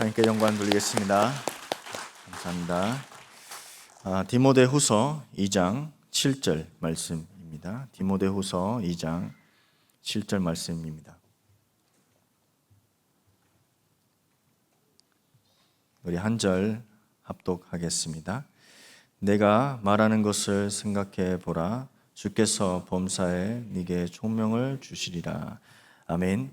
하나님께 영광 돌리겠습니다. 감사합니다. 디모데후서 2장 7절 말씀입니다. 디모데후서 2장 7절 말씀입니다. 우리 한 절 합독하겠습니다. 내가 말하는 것을 생각해 보라. 주께서 범사에 네게 총명을 주시리라. 아멘.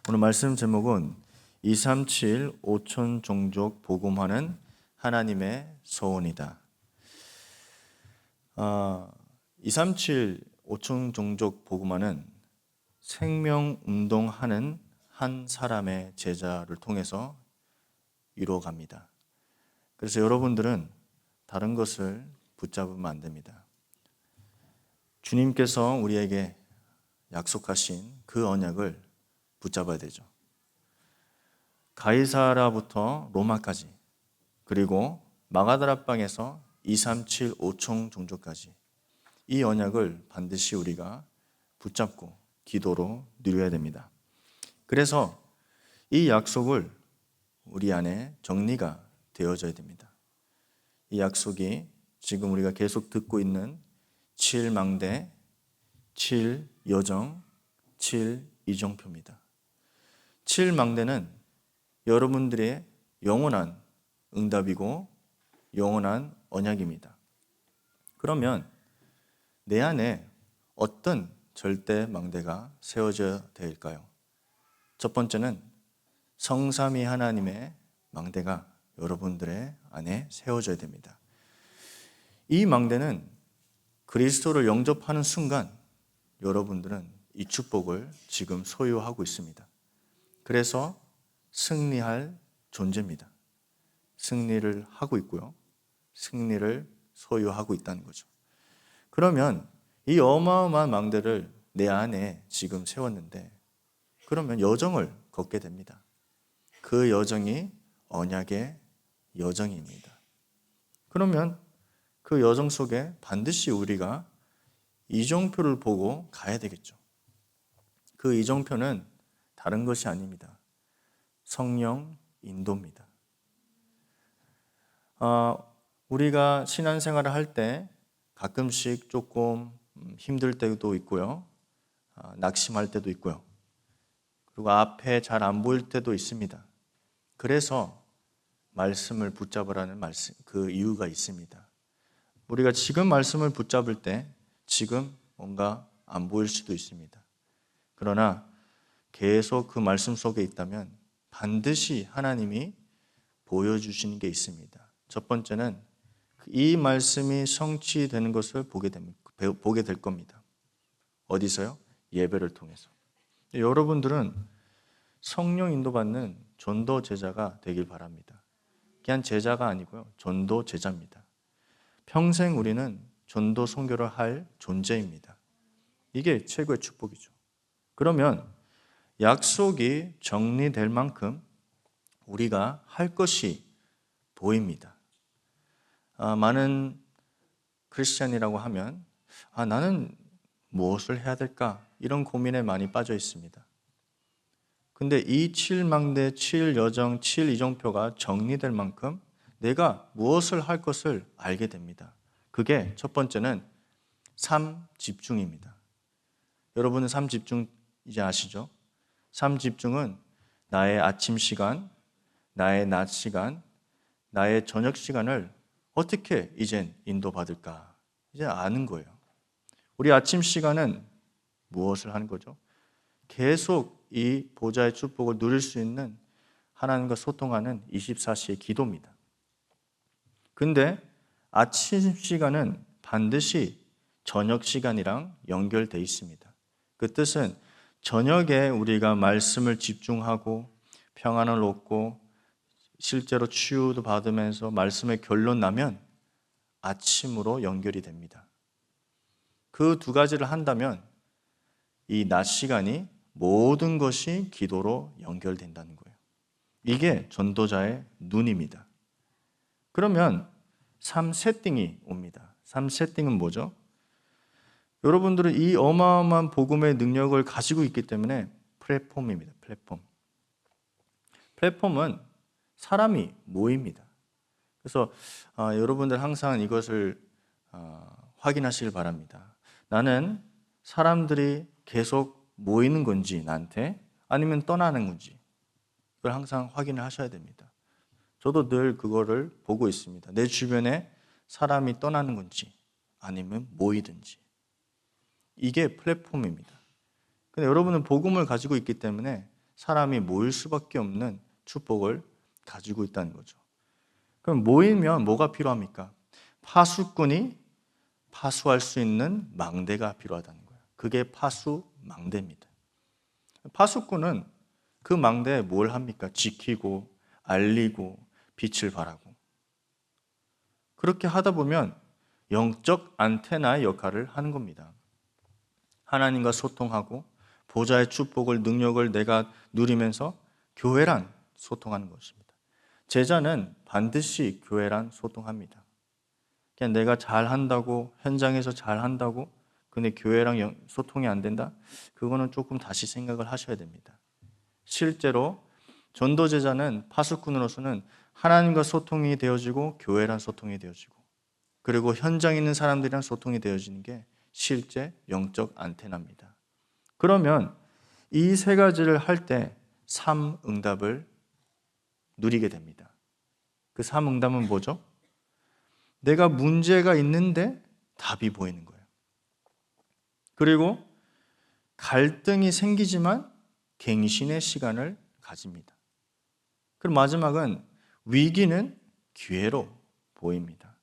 오늘 말씀 제목은 237 5천 종족 복음화는 하나님의 소원이다. 237 5천 종족 복음화는 생명운동하는 한 사람의 제자를 통해서 이루어갑니다. 그래서 여러분들은 다른 것을 붙잡으면 안 됩니다. 주님께서 우리에게 약속하신 그 언약을 붙잡아야 되죠. 가이사라부터 로마까지, 그리고 마가다락방에서 237 5천 종족까지 이 언약을 반드시 우리가 붙잡고 기도로 누려야 됩니다. 그래서 이 약속을 우리 안에 정리가 되어져야 됩니다. 이 약속이 지금 우리가 계속 듣고 있는 7망대, 7여정, 7이정표입니다. 7망대는 여러분들의 영원한 응답이고 영원한 언약입니다. 그러면 내 안에 어떤 절대 망대가 세워져야 될까요? 첫 번째는 성삼위 하나님의 망대가 여러분들의 안에 세워져야 됩니다. 이 망대는 그리스도를 영접하는 순간 여러분들은 이 축복을 지금 소유하고 있습니다. 그래서 승리할 존재입니다. 승리를 하고 있고요. 승리를 소유하고 있다는 거죠. 그러면 이 어마어마한 망대를 내 안에 지금 세웠는데 그러면 여정을 걷게 됩니다. 그 여정이 언약의 여정입니다. 그러면 그 여정 속에 반드시 우리가 이정표를 보고 가야 되겠죠. 그 이정표는 다른 것이 아닙니다. 성령 인도입니다. 우리가 신앙생활을 할 때 가끔씩 조금 힘들 때도 있고요. 낙심할 때도 있고요. 그리고 앞에 잘 안 보일 때도 있습니다. 그래서 말씀을 붙잡으라는 그 이유가 있습니다. 우리가 지금 말씀을 붙잡을 때 지금 뭔가 안 보일 수도 있습니다. 그러나 계속 그 말씀 속에 있다면 반드시 하나님이 보여주시는 게 있습니다. 첫 번째는 이 말씀이 성취되는 것을 보게 될 겁니다. 어디서요? 예배를 통해서. 여러분들은 성령 인도받는 전도 제자가 되길 바랍니다. 그냥 제자가 아니고요. 전도 제자입니다. 평생 우리는 전도 선교를 할 존재입니다. 이게 최고의 축복이죠. 그러면 약속이 정리될 만큼 우리가 할 것이 보입니다. 많은 크리스찬이라고 하면 나는 무엇을 해야 될까? 이런 고민에 많이 빠져 있습니다. 근데 이 7망대, 7여정, 7이정표가 정리될 만큼 내가 무엇을 할 것을 알게 됩니다. 그게 첫 번째는 삶 집중입니다. 여러분은 삶 집중 이제 아시죠? 삶 집중은 나의 아침 시간, 나의 낮 시간, 나의 저녁 시간을 어떻게 이젠 인도받을까? 이제 아는 거예요. 우리 아침 시간은 무엇을 하는 거죠? 계속 이 보좌의 축복을 누릴 수 있는 하나님과 소통하는 24시의 기도입니다. 근데 아침 시간은 반드시 저녁 시간이랑 연결되어 있습니다. 그 뜻은 저녁에 우리가 말씀을 집중하고 평안을 얻고 실제로 치유도 받으면서 말씀의 결론 나면 아침으로 연결이 됩니다. 그 두 가지를 한다면 이 낮 시간이 모든 것이 기도로 연결된다는 거예요. 이게 전도자의 눈입니다. 그러면 3세팅이 옵니다. 3세팅은 뭐죠? 여러분들은 이 어마어마한 복음의 능력을 가지고 있기 때문에 플랫폼입니다. 플랫폼은 사람이 모입니다. 그래서 여러분들 항상 이것을 확인하시길 바랍니다. 나는 사람들이 계속 모이는 건지 나한테 아니면 떠나는 건지 그걸 항상 확인을 하셔야 됩니다. 저도 늘 그거를 보고 있습니다. 내 주변에 사람이 떠나는 건지 아니면 모이든지. 이게 플랫폼입니다. 근데 여러분은 복음을 가지고 있기 때문에 사람이 모일 수밖에 없는 축복을 가지고 있다는 거죠. 그럼 모이면 뭐가 필요합니까? 파수꾼이 파수할 수 있는 망대가 필요하다는 거예요. 그게 파수망대입니다. 파수꾼은 그 망대에 뭘 합니까? 지키고 알리고 빛을 발하고. 그렇게 하다 보면 영적 안테나의 역할을 하는 겁니다. 하나님과 소통하고 보좌의 축복을 능력을 내가 누리면서 교회란 소통하는 것입니다. 제자는 반드시 교회란 소통합니다. 그냥 내가 잘한다고 현장에서 잘한다고 근데 교회랑 소통이 안 된다? 그거는 조금 다시 생각을 하셔야 됩니다. 실제로 전도제자는 파수꾼으로서는 하나님과 소통이 되어지고 교회랑 소통이 되어지고 그리고 현장에 있는 사람들이랑 소통이 되어지는 게 실제 영적 안테나입니다. 그러면 이 세 가지를 할 때 3응답을 누리게 됩니다. 그 3응답은 뭐죠? 내가 문제가 있는데 답이 보이는 거예요. 그리고 갈등이 생기지만 갱신의 시간을 가집니다. 그리고 마지막은 위기는 기회로 보입니다.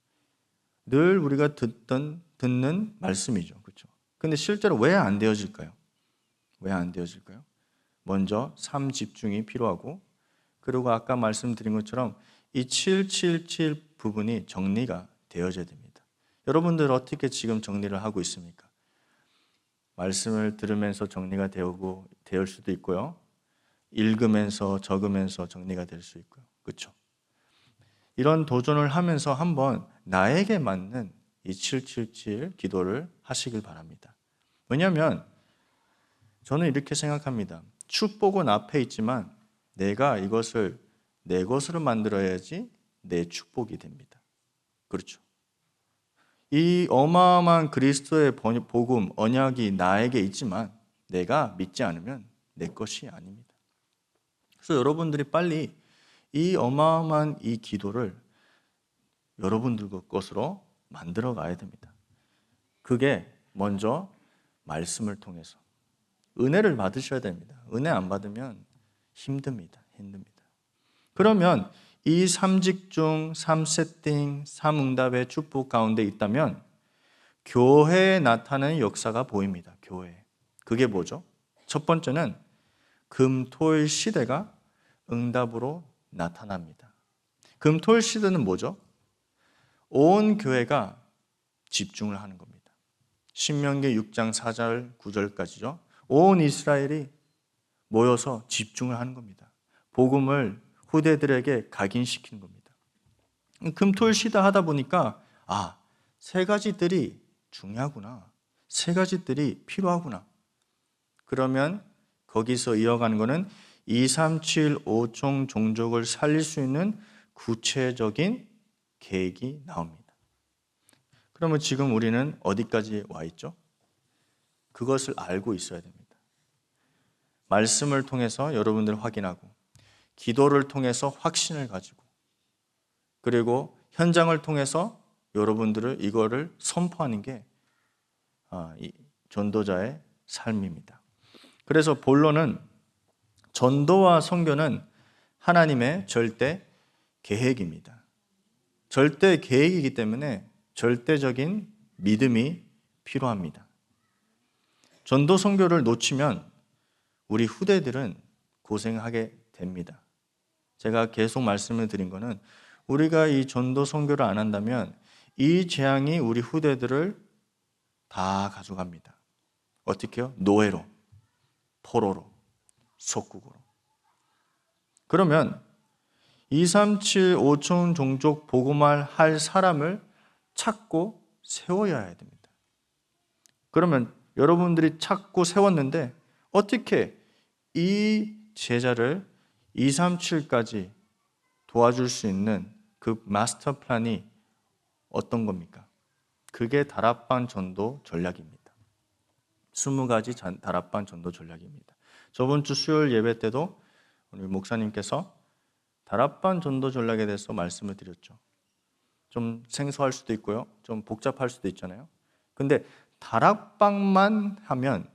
늘 우리가 듣는 말씀이죠. 그렇죠? 근데 실제로 왜 안 되어질까요? 왜 안 되어질까요? 먼저 삶 집중이 필요하고 그리고 아까 말씀드린 것처럼 이 777 부분이 정리가 되어져야 됩니다. 여러분들 어떻게 지금 정리를 하고 있습니까? 말씀을 들으면서 정리가 되올 수도 있고요. 읽으면서 적으면서 정리가 될 수 있고요. 그렇죠? 이런 도전을 하면서 한번 나에게 맞는 이 777 기도를 하시길 바랍니다. 왜냐하면 저는 이렇게 생각합니다. 축복은 앞에 있지만 내가 이것을 내 것으로 만들어야지 내 축복이 됩니다. 그렇죠? 이 어마어마한 그리스도의 복음, 언약이 나에게 있지만 내가 믿지 않으면 내 것이 아닙니다. 그래서 여러분들이 빨리 이 어마어마한 이 기도를 여러분들 것으로 만들어 가야 됩니다. 그게 먼저 말씀을 통해서 은혜를 받으셔야 됩니다. 은혜 안 받으면 힘듭니다. 그러면 이 3직중, 3세팅, 3응답의 축복 가운데 있다면 교회에 나타나는 역사가 보입니다. 교회. 그게 뭐죠? 첫 번째는 금토일 시대가 응답으로 나타납니다. 금토일 시대는 뭐죠? 온 교회가 집중을 하는 겁니다. 신명기 6장 4절 9절까지죠. 온 이스라엘이 모여서 집중을 하는 겁니다. 복음을 후대들에게 각인시키는 겁니다. 금토일 시대 하다 보니까 세 가지들이 중요하구나. 세 가지들이 필요하구나. 그러면 거기서 이어가는 거는 2, 3, 7, 5종 종족을 살릴 수 있는 구체적인 계획이 나옵니다. 그러면 지금 우리는 어디까지 와 있죠? 그것을 알고 있어야 됩니다. 말씀을 통해서 여러분들 확인하고 기도를 통해서 확신을 가지고 그리고 현장을 통해서 여러분들을 이거를 선포하는 게 전도자의 삶입니다. 그래서 본론은 전도와 선교는 하나님의 절대 계획입니다. 절대 계획이기 때문에 절대적인 믿음이 필요합니다. 전도 선교를 놓치면 우리 후대들은 고생하게 됩니다. 제가 계속 말씀을 드린 거는 우리가 이 전도 선교를 안 한다면 이 재앙이 우리 후대들을 다 가져갑니다. 어떻게요? 노예로, 포로로, 속국으로. 그러면 2, 3, 7, 5천 종족 복음을 할 사람을 찾고 세워야 됩니다. 그러면 여러분들이 찾고 세웠는데 어떻게 이 제자를 2, 3, 7까지 도와줄 수 있는 그 마스터 플랜이 어떤 겁니까? 그게 다락방 전도 전략입니다. 20가지 다락방 전도 전략입니다. 저번 주 수요일 예배 때도 우리 목사님께서 다락방 전도 전략에 대해서 말씀을 드렸죠. 좀 생소할 수도 있고요. 좀 복잡할 수도 있잖아요. 근데 다락방만 하면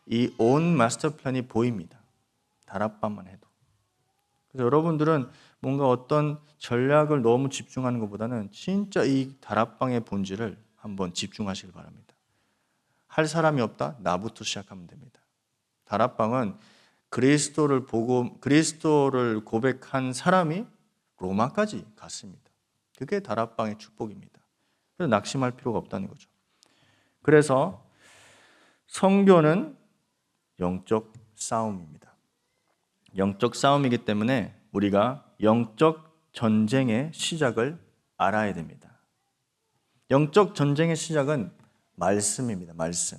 이 온 마스터 플랜이 보입니다. 다락방만 해도. 그래서 여러분들은 뭔가 어떤 전략을 너무 집중하는 것보다는 진짜 이 다락방의 본질을 한번 집중하시길 바랍니다. 할 사람이 없다? 나부터 시작하면 됩니다. 다락방은 그리스도를 고백한 사람이 로마까지 갔습니다. 그게 다락방의 축복입니다. 그래서 낙심할 필요가 없다는 거죠. 그래서 선교는 영적 싸움입니다. 영적 싸움이기 때문에 우리가 영적 전쟁의 시작을 알아야 됩니다. 영적 전쟁의 시작은 말씀입니다. 말씀.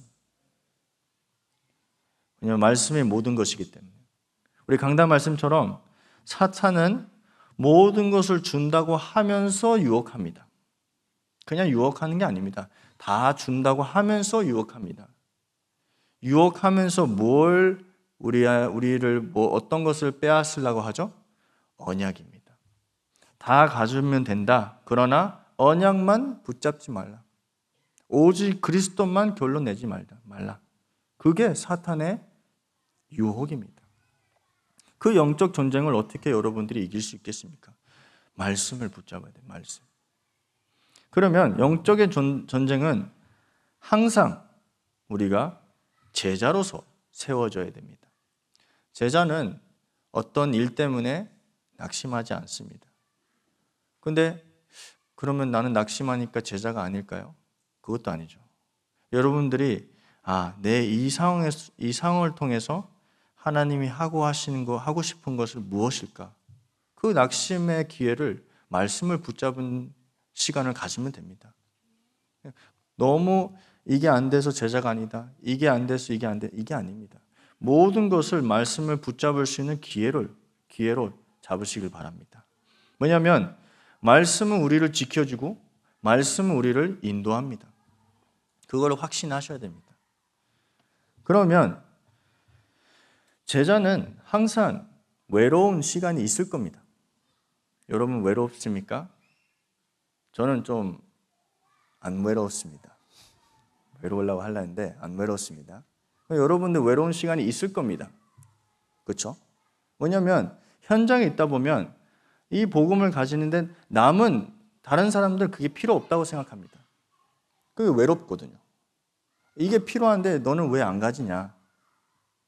왜냐하면 말씀이 모든 것이기 때문에. 우리 강단 말씀처럼 사탄은 모든 것을 준다고 하면서 유혹합니다. 그냥 유혹하는 게 아닙니다. 다 준다고 하면서 유혹합니다. 유혹하면서 우리를 어떤 것을 빼앗으려고 하죠? 언약입니다. 다 가지면 된다. 그러나 언약만 붙잡지 말라. 오직 그리스도만 결론 내지 말라. 그게 사탄의 유혹입니다. 그 영적 전쟁을 어떻게 여러분들이 이길 수 있겠습니까? 말씀을 붙잡아야 돼요. 말씀. 그러면 영적의 전쟁은 항상 우리가 제자로서 세워져야 됩니다. 제자는 어떤 일 때문에 낙심하지 않습니다. 근데 그러면 나는 낙심하니까 제자가 아닐까요? 그것도 아니죠. 여러분들이 내 이 상황을 통해서 하나님이 하고 싶은 것을 무엇일까? 그 낙심의 기회를 말씀을 붙잡은 시간을 가지면 됩니다. 너무 이게 안 돼서 제자가 아니다. 이게 안 돼서 이게 안 돼. 이게 아닙니다. 모든 것을 말씀을 붙잡을 수 있는 기회로 잡으시길 바랍니다. 왜냐하면 말씀은 우리를 지켜주고 말씀은 우리를 인도합니다. 그걸 확신하셔야 됩니다. 그러면 제자는 항상 외로운 시간이 있을 겁니다. 여러분 외롭습니까? 저는 좀 안 외로웠습니다. 외로우려고 하려는데 안 외롭습니다. 여러분들 외로운 시간이 있을 겁니다. 그렇죠? 왜냐하면 현장에 있다 보면 이 복음을 가지는데 남은 다른 사람들 그게 필요 없다고 생각합니다. 그게 외롭거든요. 이게 필요한데 너는 왜 안 가지냐?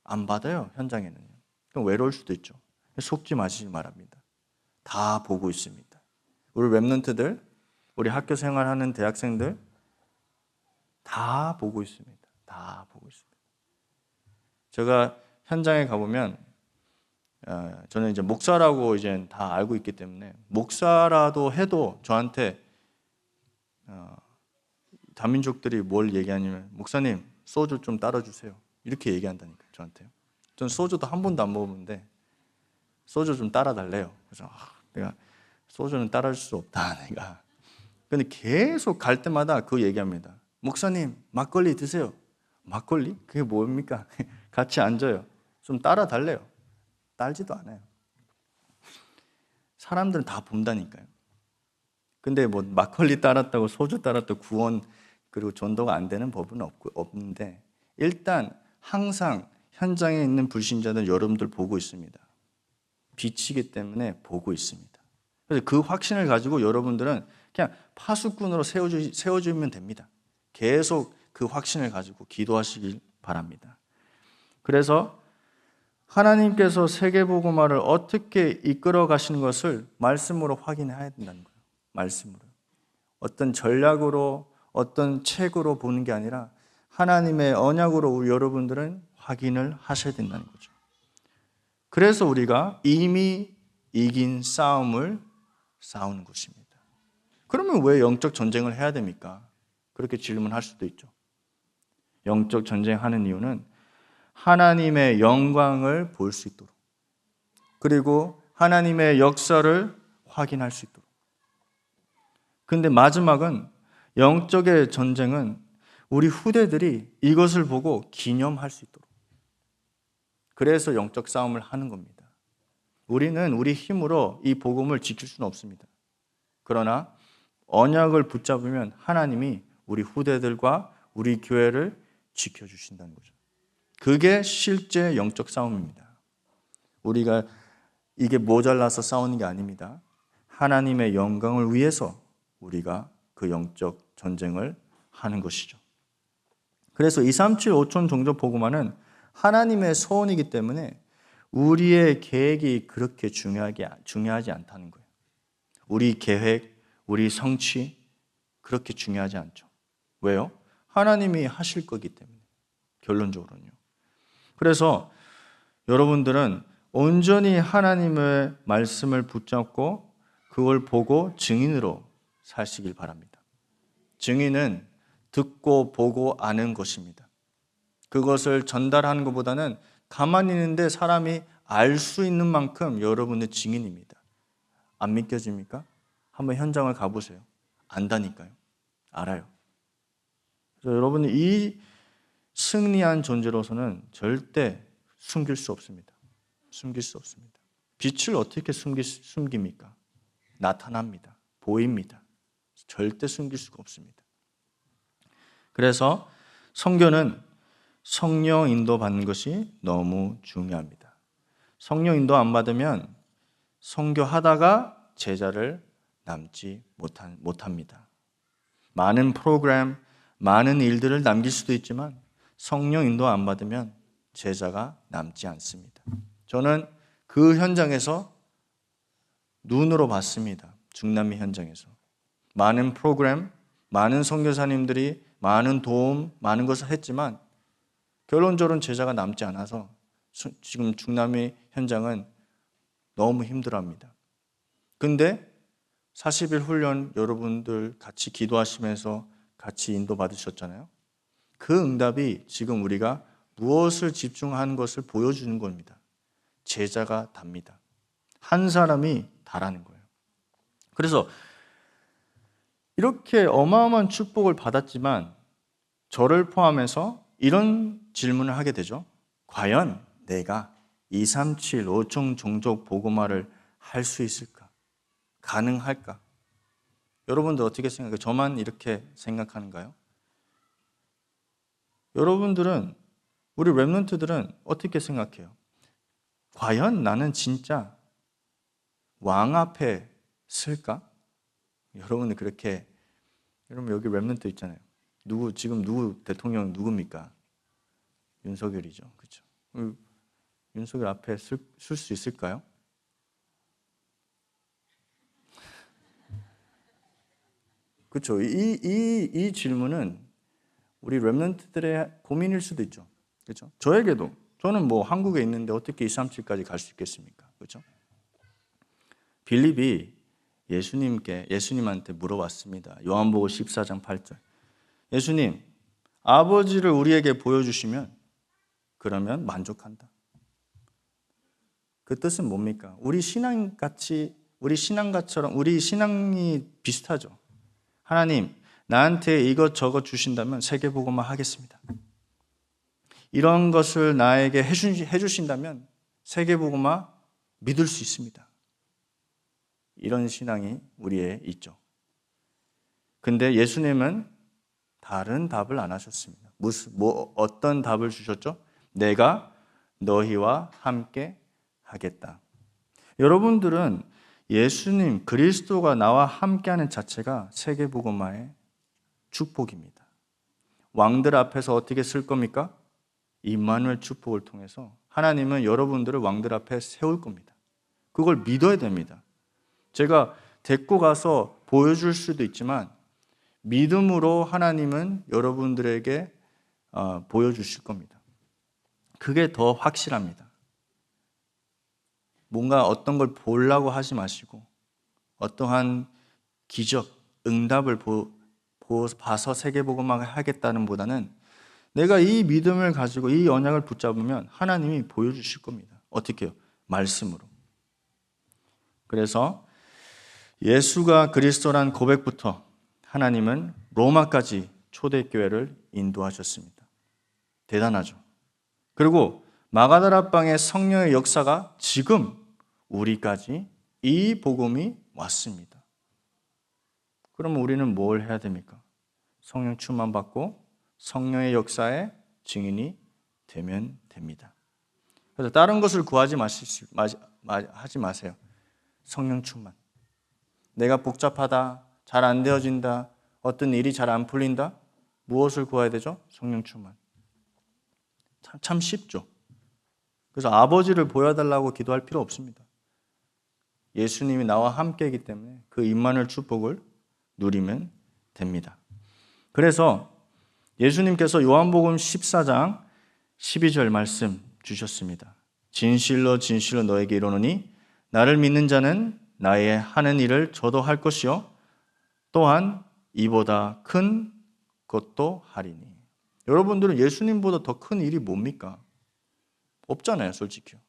안 받아요, 현장에는요. 그럼 외로울 수도 있죠. 속지 마시기 바랍니다. 다 보고 있습니다. 우리 랩런트들, 우리 학교 생활하는 대학생들 다 보고 있습니다. 다 보고 있습니다. 제가 현장에 가보면 저는 이제 목사라고 이제 다 알고 있기 때문에 목사라도 해도 저한테 다민족들이 뭘 얘기하냐면 목사님 소주 좀 따라주세요. 이렇게 얘기한다니까요. 저한테요. 전 소주도 한 번도 안 먹었는데 소주 좀 따라달래요. 그래서 내가 소주는 따라줄 수 없다. 내가. 근데 계속 갈 때마다 그 얘기합니다. 목사님 막걸리 드세요. 막걸리? 그게 뭡니까? 같이 앉아요. 좀 따라달래요. 딸지도 않아요. 사람들은 다 본다니까요. 근데 뭐 막걸리 따랐다고 소주 따랐다고 구원 그리고 전도가 안 되는 법은 없는데 일단 항상 현장에 있는 불신자들 여러분들 보고 있습니다. 빛이기 때문에 보고 있습니다. 그래서 그 확신을 가지고 여러분들은 그냥 파수꾼으로 세워주면 됩니다. 계속 그 확신을 가지고 기도하시길 바랍니다. 그래서 하나님께서 세계복음화를 어떻게 이끌어 가시는 것을 말씀으로 확인해야 된다는 거예요. 말씀으로. 어떤 전략으로 어떤 책으로 보는 게 아니라 하나님의 언약으로 우리 여러분들은 확인을 하셔야 된다는 거죠. 그래서 우리가 이미 이긴 싸움을 싸우는 것입니다. 그러면 왜 영적 전쟁을 해야 됩니까? 그렇게 질문할 수도 있죠. 영적 전쟁하는 이유는 하나님의 영광을 볼 수 있도록 그리고 하나님의 역사를 확인할 수 있도록. 근데 마지막은 영적의 전쟁은 우리 후대들이 이것을 보고 기념할 수 있도록. 그래서 영적 싸움을 하는 겁니다. 우리는 우리 힘으로 이 복음을 지킬 수는 없습니다. 그러나 언약을 붙잡으면 하나님이 우리 후대들과 우리 교회를 지켜주신다는 거죠. 그게 실제 영적 싸움입니다. 우리가 이게 모자라서 싸우는 게 아닙니다. 하나님의 영광을 위해서 우리가 그 영적 전쟁을 하는 것이죠. 그래서 237 5천 종족 복음화는 하나님의 소원이기 때문에 우리의 계획이 그렇게 중요하지 않다는 거예요. 우리 계획, 우리 성취 그렇게 중요하지 않죠. 왜요? 하나님이 하실 거기 때문에. 결론적으로는요. 그래서 여러분들은 온전히 하나님의 말씀을 붙잡고 그걸 보고 증인으로 사시길 바랍니다. 증인은 듣고 보고 아는 것입니다. 그것을 전달하는 것보다는 가만히 있는데 사람이 알 수 있는 만큼 여러분의 증인입니다. 안 믿겨집니까? 한번 현장을 가보세요. 안다니까요. 알아요. 그래서 여러분이 이 승리한 존재로서는 절대 숨길 수 없습니다. 숨길 수 없습니다. 빛을 어떻게 숨깁니까? 나타납니다. 보입니다. 절대 숨길 수가 없습니다. 그래서 선교는 성령 인도 받는 것이 너무 중요합니다. 성령 인도 안 받으면 선교하다가 제자를 남지 못합니다. 많은 프로그램, 많은 일들을 남길 수도 있지만 성령 인도 안 받으면 제자가 남지 않습니다. 저는 그 현장에서 눈으로 봤습니다. 중남미 현장에서. 많은 프로그램, 많은 선교사님들이 많은 도움, 많은 것을 했지만 결론적으로는 제자가 남지 않아서 지금 중남미 현장은 너무 힘들어합니다. 근데 40일 훈련 여러분들 같이 기도하시면서 같이 인도받으셨잖아요. 그 응답이 지금 우리가 무엇을 집중하는 것을 보여주는 겁니다. 제자가 답니다. 한 사람이 다라는 거예요. 그래서 이렇게 어마어마한 축복을 받았지만 저를 포함해서 이런 질문을 하게 되죠. 과연 내가 237 5종 종족 복음화를 할 수 있을까? 가능할까? 여러분들 어떻게 생각해요? 저만 이렇게 생각하는가요? 여러분들은, 우리 렘넌트들은 어떻게 생각해요? 과연 나는 진짜 왕 앞에 설까? 여러분은 그렇게, 여러분 여기 렘넌트 있잖아요. 지금 대통령 누굽니까? 윤석열이죠. 그렇죠? 윤석열 앞에 쓸 수 있을까요? 그렇죠. 이 질문은 우리 렘넌트들의 고민일 수도 있죠. 그렇죠? 저에게도, 저는 뭐 한국에 있는데 어떻게 237까지 갈 수 있겠습니까? 그렇죠? 빌립이 예수님한테 물어봤습니다. 요한복음 14장 8절. 예수님, 아버지를 우리에게 보여주시면 그러면 만족한다. 그 뜻은 뭡니까? 우리 신앙처럼 우리 신앙이 비슷하죠. 하나님, 나한테 이것저것 주신다면 세계복음화 하겠습니다. 이런 것을 나에게 해주신다면 세계복음화 믿을 수 있습니다. 이런 신앙이 우리에 있죠. 근데 예수님은 다른 답을 안 하셨습니다. 어떤 답을 주셨죠? 내가 너희와 함께 하겠다. 여러분들은 예수님, 그리스도가 나와 함께하는 자체가 세계복음화의 축복입니다. 왕들 앞에서 어떻게 쓸 겁니까? 임마누엘 축복을 통해서 하나님은 여러분들을 왕들 앞에 세울 겁니다. 그걸 믿어야 됩니다. 제가 데리고 가서 보여줄 수도 있지만 믿음으로 하나님은 여러분들에게 보여주실 겁니다. 그게 더 확실합니다. 뭔가 어떤 걸 보려고 하지 마시고 어떠한 기적, 응답을 봐서 세계복음화를 하겠다는 보다는 내가 이 믿음을 가지고 이 언약을 붙잡으면 하나님이 보여주실 겁니다. 어떻게 해요? 말씀으로. 그래서 예수가 그리스도란 고백부터 하나님은 로마까지 초대교회를 인도하셨습니다. 대단하죠. 그리고 마가다라방의 성령의 역사가 지금 우리까지 이 복음이 왔습니다. 그러면 우리는 뭘 해야 됩니까? 성령 충만 받고 성령의 역사에 증인이 되면 됩니다. 그래서 다른 것을 구하지 하지 마세요. 성령 충만. 내가 복잡하다, 잘 안 되어진다, 어떤 일이 잘 안 풀린다. 무엇을 구해야 되죠? 성령 충만. 참 쉽죠. 그래서 아버지를 보여달라고 기도할 필요 없습니다. 예수님이 나와 함께이기 때문에 그 임마누엘 축복을 누리면 됩니다. 그래서 예수님께서 요한복음 14장 12절 말씀 주셨습니다. 진실로 진실로 너에게 이르노니 나를 믿는 자는 나의 하는 일을 저도 할 것이요 또한 이보다 큰 것도 하리니. 여러분들은 예수님보다 더 큰 일이 뭡니까? 없잖아요, 솔직히요.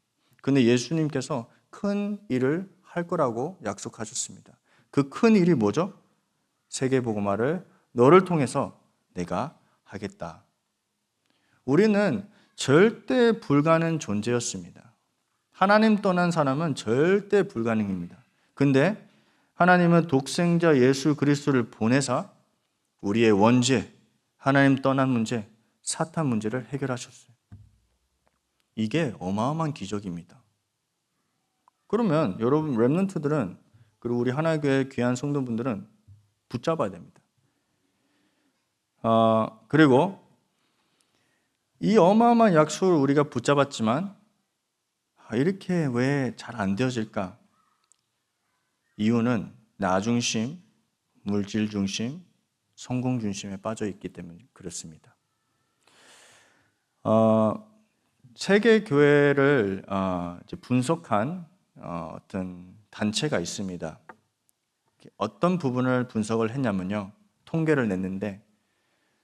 근데 예수님께서 큰 일을 할 거라고 약속하셨습니다. 그 큰 일이 뭐죠? 세계복음화를 너를 통해서 내가 하겠다. 우리는 절대 불가능 존재였습니다. 하나님 떠난 사람은 절대 불가능입니다. 근데 하나님은 독생자 예수 그리스도를 보내사 우리의 원죄, 하나님 떠난 문제, 사탄 문제를 해결하셨어요. 이게 어마어마한 기적입니다. 그러면 여러분 렘넌트들은 그리고 우리 하나교회 귀한 성도분들은 붙잡아야 됩니다. 그리고 이 어마어마한 약속을 우리가 붙잡았지만 이렇게 왜 잘 안 되어질까? 이유는 나 중심, 물질 중심, 성공 중심에 빠져 있기 때문에 그렇습니다. 세계 교회를 분석한 어떤 단체가 있습니다. 어떤 부분을 분석을 했냐면요, 통계를 냈는데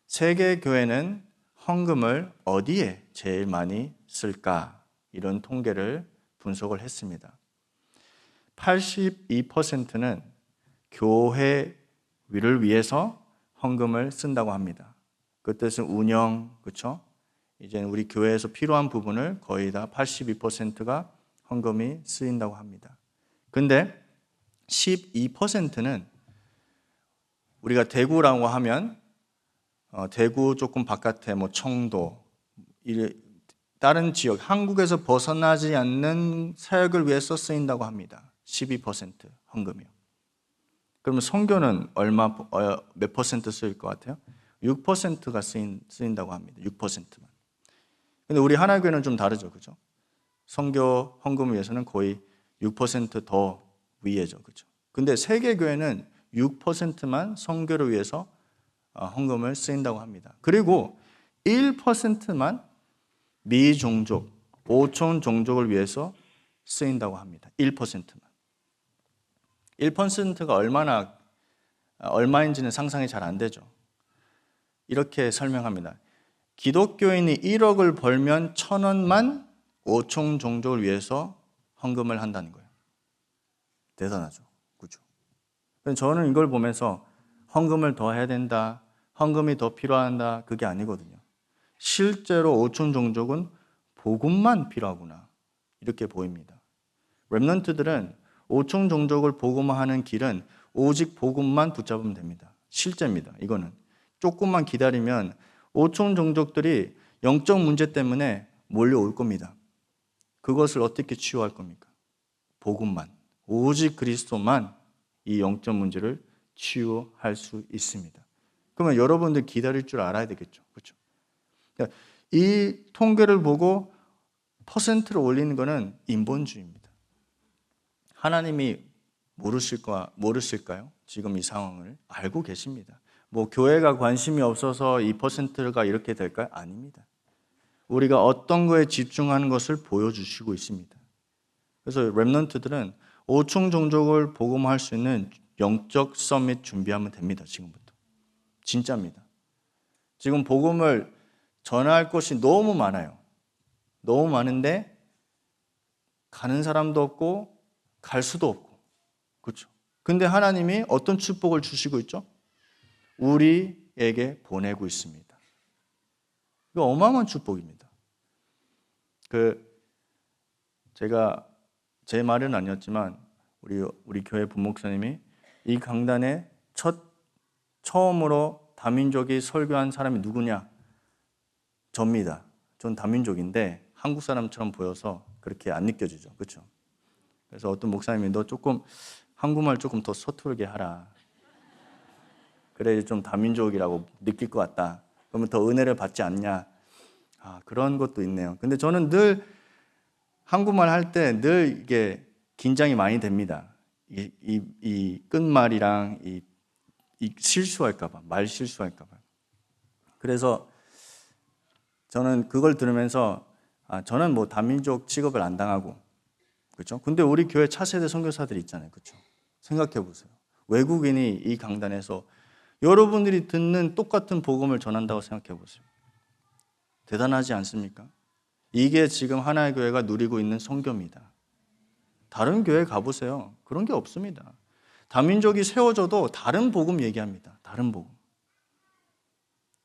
세계 교회는 헌금을 어디에 제일 많이 쓸까? 이런 통계를 분석을 했습니다. 82%는 교회를 위해서 헌금을 쓴다고 합니다. 그 뜻은 운영, 그렇죠? 이제 우리 교회에서 필요한 부분을 거의 다 82%가 헌금이 쓰인다고 합니다. 근데 12%는 우리가 대구라고 하면 대구 조금 바깥에 청도, 다른 지역, 한국에서 벗어나지 않는 사역을 위해서 쓰인다고 합니다. 12% 헌금이요. 그러면 선교는 몇 퍼센트 쓰일 것 같아요? 6%가 쓰인다고 합니다. 6%만. 근데 우리 하나교회는 좀 다르죠, 그죠? 선교 헌금을 위해서는 거의 6% 더 위에죠, 그죠? 근데 세계교회는 6%만 선교를 위해서 헌금을 쓰인다고 합니다. 그리고 1%만 미종족, 5천 종족을 위해서 쓰인다고 합니다. 1%만. 1%가 얼마인지는 상상이 잘 안 되죠. 이렇게 설명합니다. 기독교인이 1억을 벌면 1,000원만 5천 종족을 위해서 헌금을 한다는 거예요. 대단하죠. 그렇죠? 저는 이걸 보면서 헌금을 더 해야 된다, 헌금이 더 필요하다, 그게 아니거든요. 실제로 5천 종족은 복음만 필요하구나, 이렇게 보입니다. 렘넌트들은 5천 종족을 복음화하는 길은 오직 복음만 붙잡으면 됩니다. 실제입니다. 이거는 조금만 기다리면 5천 종족들이 영적 문제 때문에 몰려올 겁니다. 그것을 어떻게 치유할 겁니까? 복음만, 오직 그리스도만 이 영적 문제를 치유할 수 있습니다. 그러면 여러분들 기다릴 줄 알아야 되겠죠. 그렇죠? 그러니까 이 통계를 보고 퍼센트를 올리는 것은 인본주의입니다. 하나님이 모르실까요? 지금 이 상황을 알고 계십니다. 교회가 관심이 없어서 2%가 이렇게 될까요? 아닙니다. 우리가 어떤 거에 집중하는 것을 보여주시고 있습니다. 그래서 렘넌트들은 5천 종족을 복음화할 수 있는 영적 서밋 준비하면 됩니다. 지금부터. 진짜입니다. 지금 복음을 전할 것이 너무 많아요. 너무 많은데 가는 사람도 없고 갈 수도 없고, 그렇죠? 근데 하나님이 어떤 축복을 주시고 있죠? 우리에게 보내고 있습니다. 이거 어마어마한 축복입니다. 제가 제 말은 아니었지만 우리 교회 부목사님이 이 강단에 처음으로 다민족이 설교한 사람이 누구냐? 접니다. 전 다민족인데 한국 사람처럼 보여서 그렇게 안 느껴지죠. 그렇죠? 그래서 어떤 목사님이 너 조금 한국말 조금 더 서투르게 하라. 그래 좀 다민족이라고 느낄 것 같다. 그러면 더 은혜를 받지 않냐? 그런 것도 있네요. 근데 저는 늘 한국말 할 때 늘 이게 긴장이 많이 됩니다. 이 끝말이랑 이 실수할까봐, 말 실수할까봐. 그래서 저는 그걸 들으면서 저는 뭐 다민족 취급을 안 당하고, 그렇죠? 근데 우리 교회 차세대 선교사들이 있잖아요, 그렇죠? 생각해 보세요. 외국인이 이 강단에서 여러분들이 듣는 똑같은 복음을 전한다고 생각해 보세요. 대단하지 않습니까? 이게 지금 하나의 교회가 누리고 있는 선교입니다. 다른 교회 가보세요. 그런 게 없습니다. 다민족이 세워져도 다른 복음 얘기합니다. 다른 복음.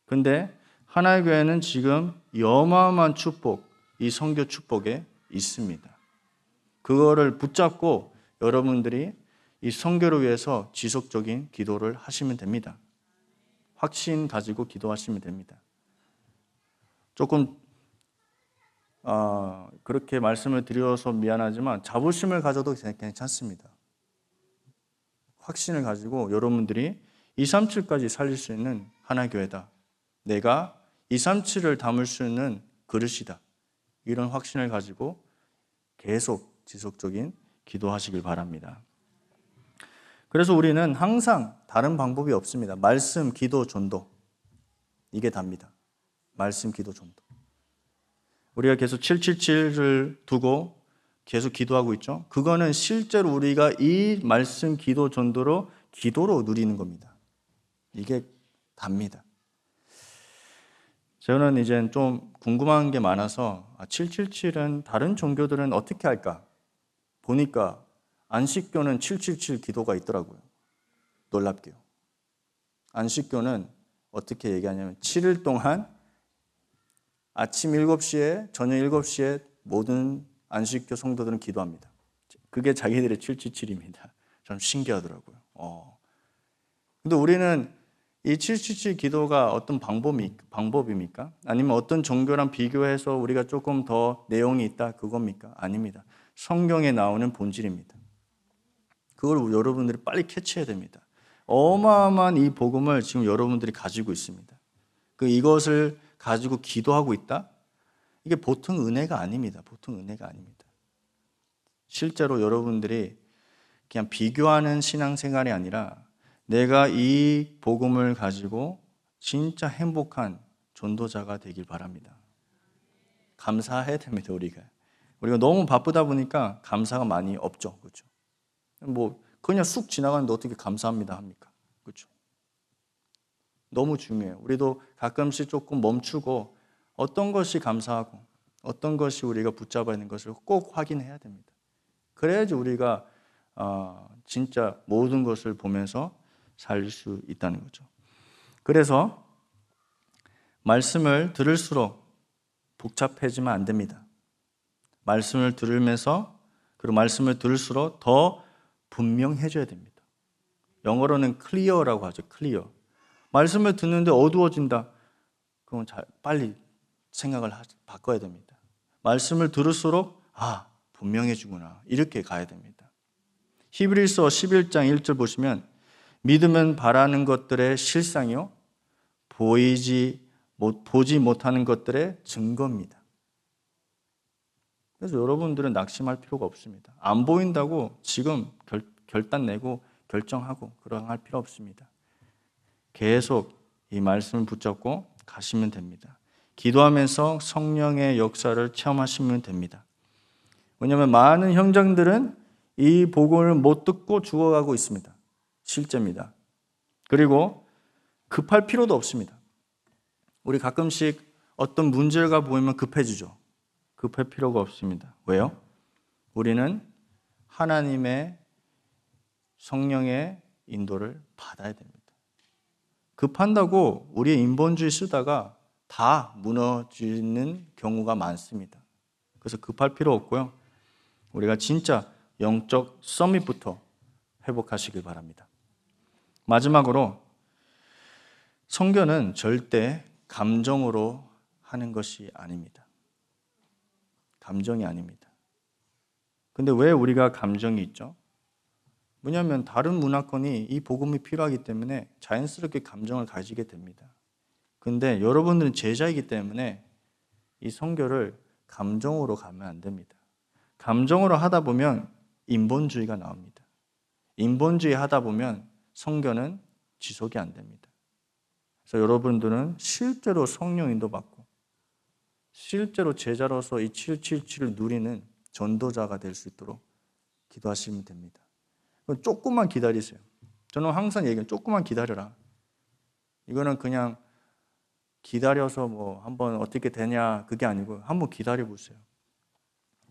근데 하나의 교회는 지금 어마어마한 축복, 이 선교 축복에 있습니다. 그거를 붙잡고 여러분들이 이 선교를 위해서 지속적인 기도를 하시면 됩니다. 확신 가지고 기도하시면 됩니다. 조금 그렇게 말씀을 드려서 미안하지만 자부심을 가져도 괜찮습니다. 확신을 가지고 여러분들이 237까지 살릴 수 있는 하나의 교회다. 내가 237을 담을 수 있는 그릇이다. 이런 확신을 가지고 계속 지속적인 기도하시길 바랍니다. 그래서 우리는 항상 다른 방법이 없습니다. 말씀, 기도, 전도. 이게 답니다. 말씀, 기도, 전도. 우리가 계속 777을 두고 계속 기도하고 있죠. 그거는 실제로 우리가 이 말씀, 기도, 전도로 기도로 누리는 겁니다. 이게 답니다. 저는 이제 좀 궁금한 게 많아서 777은 다른 종교들은 어떻게 할까? 보니까 안식교는 777 기도가 있더라고요. 놀랍게요. 안식교는 어떻게 얘기하냐면 7일 동안 아침 7시에 저녁 7시에 모든 안식교 성도들은 기도합니다. 그게 자기들의 777입니다. 좀 신기하더라고요. 근데 우리는 이 777 기도가 어떤 방법입니까? 아니면 어떤 종교랑 비교해서 우리가 조금 더 내용이 있다 그겁니까? 아닙니다. 성경에 나오는 본질입니다. 그걸 여러분들이 빨리 캐치해야 됩니다. 어마어마한 이 복음을 지금 여러분들이 가지고 있습니다. 이것을 가지고 기도하고 있다? 이게 보통 은혜가 아닙니다. 보통 은혜가 아닙니다. 실제로 여러분들이 그냥 비교하는 신앙생활이 아니라 내가 이 복음을 가지고 진짜 행복한 전도자가 되길 바랍니다. 감사해야 됩니다, 우리가. 우리가 너무 바쁘다 보니까 감사가 많이 없죠. 그렇죠? 그냥 쑥 지나가는데 어떻게 감사합니다 합니까? 그렇죠? 너무 중요해요. 우리도 가끔씩 조금 멈추고 어떤 것이 감사하고 어떤 것이 우리가 붙잡아야 하는 것을 꼭 확인해야 됩니다. 그래야지 우리가 진짜 모든 것을 보면서 살 수 있다는 거죠. 그래서 말씀을 들을수록 복잡해지면 안 됩니다. 말씀을 들으면서 그리고 말씀을 들을수록 더 분명해져야 됩니다. 영어로는 clear라고 하죠. clear. 말씀을 듣는데 어두워진다. 그럼 빨리 생각을 바꿔야 됩니다. 말씀을 들을수록 분명해지구나. 이렇게 가야 됩니다. 히브리서 11장 1절 보시면 믿음은 바라는 것들의 실상이요 보지 못하는 것들의 증거입니다. 그래서 여러분들은 낙심할 필요가 없습니다. 안 보인다고 지금 결단 내고 결정하고 그러한 할 필요 없습니다. 계속 이 말씀을 붙잡고 가시면 됩니다. 기도하면서 성령의 역사를 체험하시면 됩니다. 왜냐하면 많은 형제들은 이 복음을 못 듣고 죽어가고 있습니다. 실제입니다. 그리고 급할 필요도 없습니다. 우리 가끔씩 어떤 문제가 보이면 급해지죠. 급할 필요가 없습니다. 왜요? 우리는 하나님의 성령의 인도를 받아야 됩니다. 급한다고 우리의 인본주의 쓰다가 다 무너지는 경우가 많습니다. 그래서 급할 필요 없고요. 우리가 진짜 영적 서밋부터 회복하시길 바랍니다. 마지막으로 선교는 절대 감정으로 하는 것이 아닙니다. 감정이 아닙니다. 근데 왜 우리가 감정이 있죠? 왜냐하면 다른 문화권이 이 복음이 필요하기 때문에 자연스럽게 감정을 가지게 됩니다. 근데 여러분들은 제자이기 때문에 이 선교를 감정으로 가면 안 됩니다. 감정으로 하다 보면 인본주의가 나옵니다. 인본주의 하다 보면 선교는 지속이 안 됩니다. 그래서 여러분들은 실제로 성령 인도받고 실제로 제자로서 이 777을 누리는 전도자가 될 수 있도록 기도하시면 됩니다. 조금만 기다리세요. 저는 항상 얘기해요. 조금만 기다려라. 이거는 그냥 기다려서 뭐 한번 어떻게 되냐 그게 아니고 한번 기다려 보세요.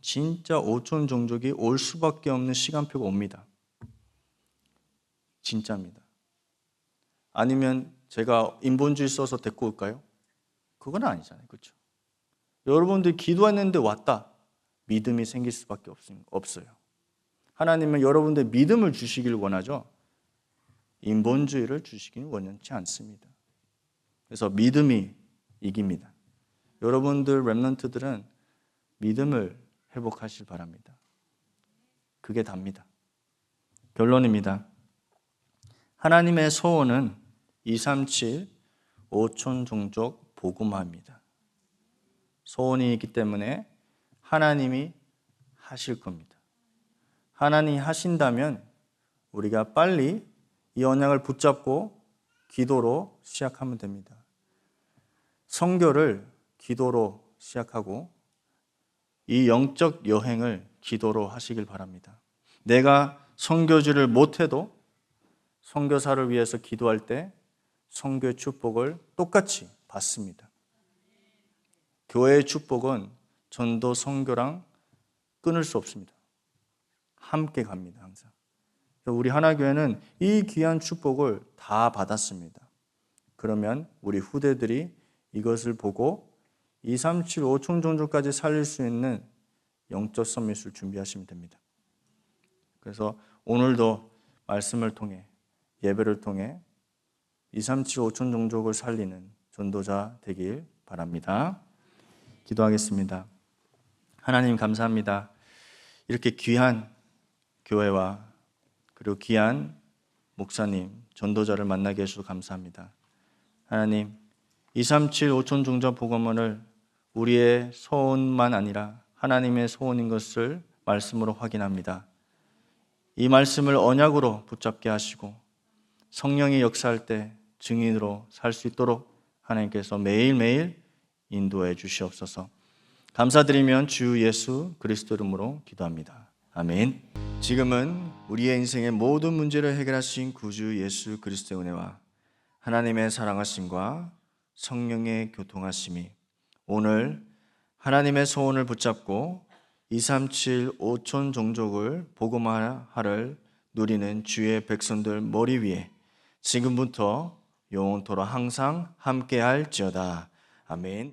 진짜 5천 종족이 올 수밖에 없는 시간표가 옵니다. 진짜입니다. 아니면 제가 인본주의 써서 데리고 올까요? 그건 아니잖아요. 그렇죠? 여러분들이 기도했는데 왔다. 믿음이 생길 수밖에 없어요. 하나님은 여러분들 믿음을 주시길 원하죠. 인본주의를 주시기는 원치 않습니다. 그래서 믿음이 이깁니다. 여러분들 렘넌트들은 믿음을 회복하시길 바랍니다. 그게 답니다. 결론입니다. 하나님의 소원은 237 5천 종족 복음화입니다. 소원이 있기 때문에 하나님이 하실 겁니다. 하나님이 하신다면 우리가 빨리 이 언약을 붙잡고 기도로 시작하면 됩니다. 선교를 기도로 시작하고 이 영적 여행을 기도로 하시길 바랍니다. 내가 선교지를 못해도 선교사를 위해서 기도할 때 선교의 축복을 똑같이 받습니다. 교회의 축복은 전도 선교랑 끊을 수 없습니다. 함께 갑니다. 항상. 우리 하나교회는 이 귀한 축복을 다 받았습니다. 그러면 우리 후대들이 이것을 보고 237 5천 종족까지 살릴 수 있는 영적 서밋을 준비하시면 됩니다. 그래서 오늘도 말씀을 통해 예배를 통해 237 5천 종족을 살리는 전도자 되길 바랍니다. 기도하겠습니다. 하나님 감사합니다. 이렇게 귀한 교회와 그리고 귀한 목사님, 전도자를 만나게 해주셔서 감사합니다. 하나님, 237 5천 종족 복음을 우리의 소원만 아니라 하나님의 소원인 것을 말씀으로 확인합니다. 이 말씀을 언약으로 붙잡게 하시고 성령이 역사할 때 증인으로 살 수 있도록 하나님께서 매일매일 인도해 주시옵소서. 감사드리면 주 예수 그리스도 이름으로 기도합니다. 아멘. 지금은 우리의 인생의 모든 문제를 해결하신 구주 예수 그리스도의 은혜와 하나님의 사랑하심과 성령의 교통하심이 오늘 하나님의 소원을 붙잡고 237 5천 종족을 복음화를 누리는 주의 백성들 머리 위에 지금부터 영원토록 항상 함께할지어다. 아멘.